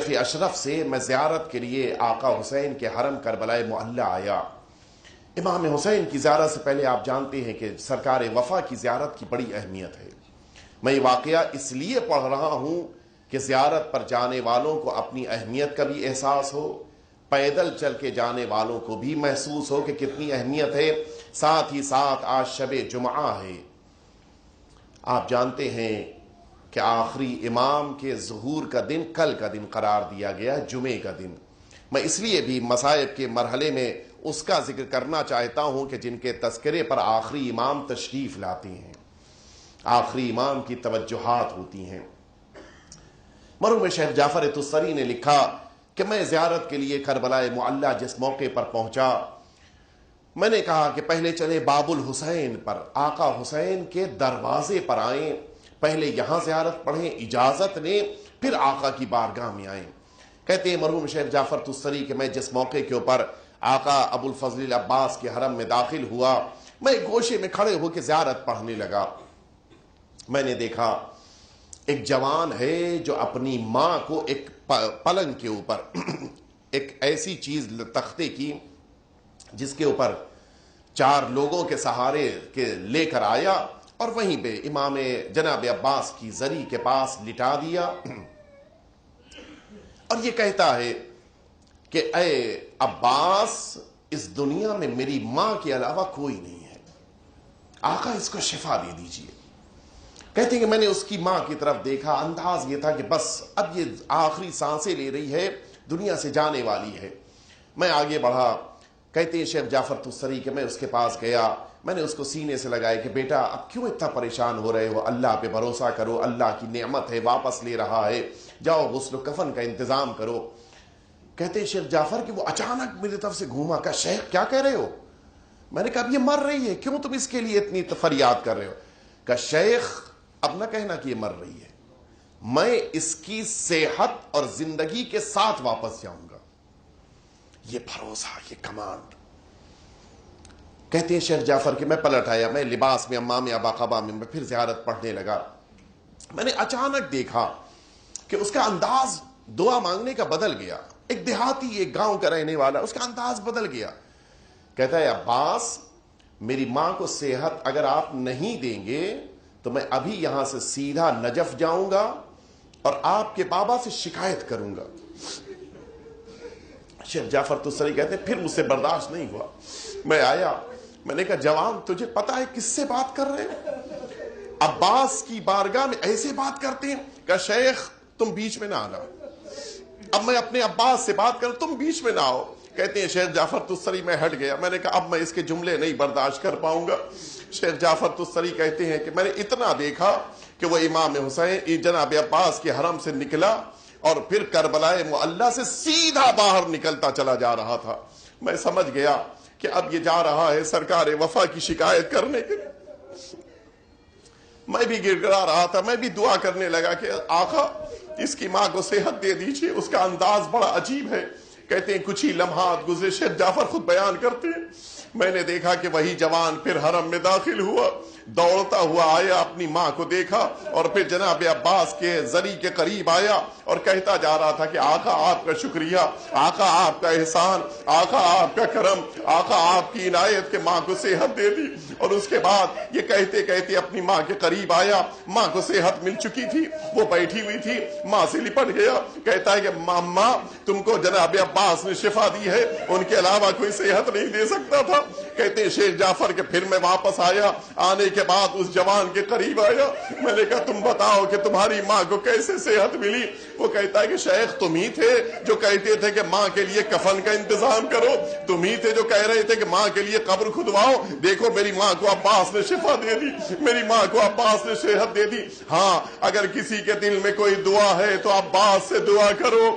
فی اشرف سے میں زیارت کے لیے آقا حسین کے حرم کربلا معلی آیا۔ امام حسین کی زیارت سے پہلے آپ جانتے ہیں کہ سرکار وفا کی زیارت کی بڑی اہمیت ہے۔ میں یہ واقعہ اس لیے پڑھ رہا ہوں کہ زیارت پر جانے والوں کو اپنی اہمیت کا بھی احساس ہو، پیدل چل کے جانے والوں کو بھی محسوس ہو کہ کتنی اہمیت ہے۔ ساتھ ہی ساتھ آج شب جمعہ ہے۔ آپ جانتے ہیں کہ آخری امام کے ظہور کا دن کل کا دن قرار دیا گیا، جمعے کا دن۔ میں اس لیے بھی مصائب کے مرحلے میں اس کا ذکر کرنا چاہتا ہوں کہ جن کے تذکرے پر آخری امام تشریف لاتے ہیں، آخری امام کی توجہات ہوتی ہیں۔ مرحوم شیخ جعفر تستری نے لکھا کہ میں زیارت کے لیے کربلا معلی جس موقع پر پہنچا، میں نے کہا کہ پہلے چلے باب الحسین پر، آقا حسین کے دروازے پر آئیں، پہلے یہاں زیارت پڑھیں، اجازت لیں، پھر آقا کی بارگاہ میں آئیں۔ کہتے ہیں مرحوم شیخ جعفر تستری کہ میں جس موقع کے اوپر آقا ابو الفضل العباس کے حرم میں داخل ہوا، میں گوشے میں کھڑے ہو کے زیارت پڑھنے لگا۔ میں نے دیکھا ایک جوان ہے جو اپنی ماں کو ایک پلنگ کے اوپر ایک ایسی چیز تختے کی جس کے اوپر 4 لوگوں کے سہارے کے لے کر آیا اور وہیں پہ امام جناب عباس کی زری کے پاس لٹا دیا، اور یہ کہتا ہے کہ اے عباس، اس دنیا میں میری ماں کے علاوہ کوئی نہیں ہے، آقا اس کو شفا دے دیجئے۔ کہتے ہیں کہ میں نے اس کی ماں کی طرف دیکھا، انداز یہ تھا کہ بس اب یہ آخری سانسیں لے رہی ہے، دنیا سے جانے والی ہے۔ میں آگے بڑھا، کہتے ہیں شیخ جعفر تستری کہ میں اس کے پاس گیا، میں نے اس کو سینے سے لگایا کہ بیٹا اب کیوں اتنا پریشان ہو رہے ہو، اللہ پہ بھروسہ کرو، اللہ کی نعمت ہے، واپس لے رہا ہے، جاؤ غسل و کفن کا انتظام کرو۔ کہتے ہیں شیخ جعفر کہ وہ اچانک میری طرف سے گھوما، کہا شیخ کیا کہہ رہے ہو؟ میں نے کہا اب یہ مر رہی ہے، کیوں تم اس کے لیے اتنی فریاد کر رہے ہو؟ کہا شیخ اب نہ کہنا کہ یہ مر رہی ہے، میں اس کی صحت اور زندگی کے ساتھ واپس جاؤں گا۔ یہ بھروسہ، یہ کمانڈ۔ کہتے ہیں شیخ جعفر کہ میں پلٹ آیا، میں لباس میں امام ابا قبا میں پھر زیارت پڑھنے لگا۔ میں نے اچانک دیکھا کہ اس کا انداز دعا مانگنے کا بدل گیا، ایک دیہاتی، ایک گاؤں کا رہنے والا، اس کا انداز بدل گیا۔ کہتا ہے عباس، میری ماں کو صحت اگر آپ نہیں دیں گے تو میں ابھی یہاں سے سیدھا نجف جاؤں گا اور آپ کے بابا سے شکایت کروں گا۔ شیخ جعفر تستری کہتے ہیں پھر مجھ سے برداشت نہیں ہوا، میں آیا، میں نے کہا جوان تجھے پتا ہے کس سے بات کر رہے ہیں؟ عباس کی بارگاہ میں ایسے بات کرتے ہیں؟ کہ شیخ تم بیچ میں نہ آنا، اب میں اپنے عباس سے بات کروں، تم بیچ میں نہ آؤ۔ کہتے ہیں شیخ جعفر تستری میں ہٹ گیا، میں نے کہا اب میں اس کے جملے نہیں برداشت کر پاؤں گا۔ شیخ جعفر تستری کہتے ہیں کہ میں نے اتنا دیکھا کہ وہ امام حسین جناب عباس کے حرم سے نکلا اور پھر کربلا معلی سے سیدھا باہر نکلتا چلا جا رہا تھا۔ میں سمجھ گیا کہ اب یہ جا رہا ہے سرکار وفا کی شکایت کرنے کے لیے۔ میں بھی گڑگڑا رہا تھا، میں بھی دعا کرنے لگا کہ آقا اس کی ماں کو صحت دے دیجیے، اس کا انداز بڑا عجیب ہے۔ کہتے ہیں کچھ ہی لمحات گزرے، شیخ جعفر خود بیان کرتے ہیں، میں نے دیکھا کہ وہی جوان پھر حرم میں داخل ہوا، دوڑتا ہوا آیا، اپنی ماں کو دیکھا اور پھر جناب عباس کے زری کے قریب آیا اور کہتا جا رہا تھا کہ آقا آپ کا شکریہ، آقا آپ کا احسان، آقا آپ کا کرم، آقا آپ کی عنایت کہ ماں کو صحت دے دی۔ اور اس کے بعد یہ کہتے کہتے اپنی ماں کے قریب آیا، ماں کو صحت مل چکی تھی، وہ بیٹھی ہوئی تھی، ماں سے لپٹ گیا، کہتا ہے کہ ماں تم کو جناب عباس نے شفا دی ہے، ان کے علاوہ کوئی صحت نہیں دے سکتا تھا۔ کہتے ہیں شیخ جعفر کہ پھر میں واپس آیا، آنے کے بعد اس جوان کے قریب آیا، میں نے کہا تم بتاؤ کہ تمہاری ماں کو کیسے صحت ملی؟ وہ کہتا ہے کہ شیخ تم ہی تھے جو کہتے تھے کہ ماں کے لیے کفن کا انتظام کرو، تم ہی تھے جو کہہ رہے تھے کہ ماں کے لیے قبر کھدواؤ، دیکھو میری ماں کو عباس نے شفا دے دی، میری ماں کو عباس نے صحت دے دی۔ ہاں اگر کسی کے دل میں کوئی دعا ہے تو عباس سے دعا کرو،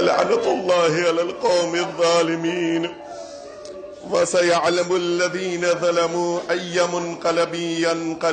لعنة الله على القوم الظالمين وسيعلم الذين ظلموا أي منقلب ينقلب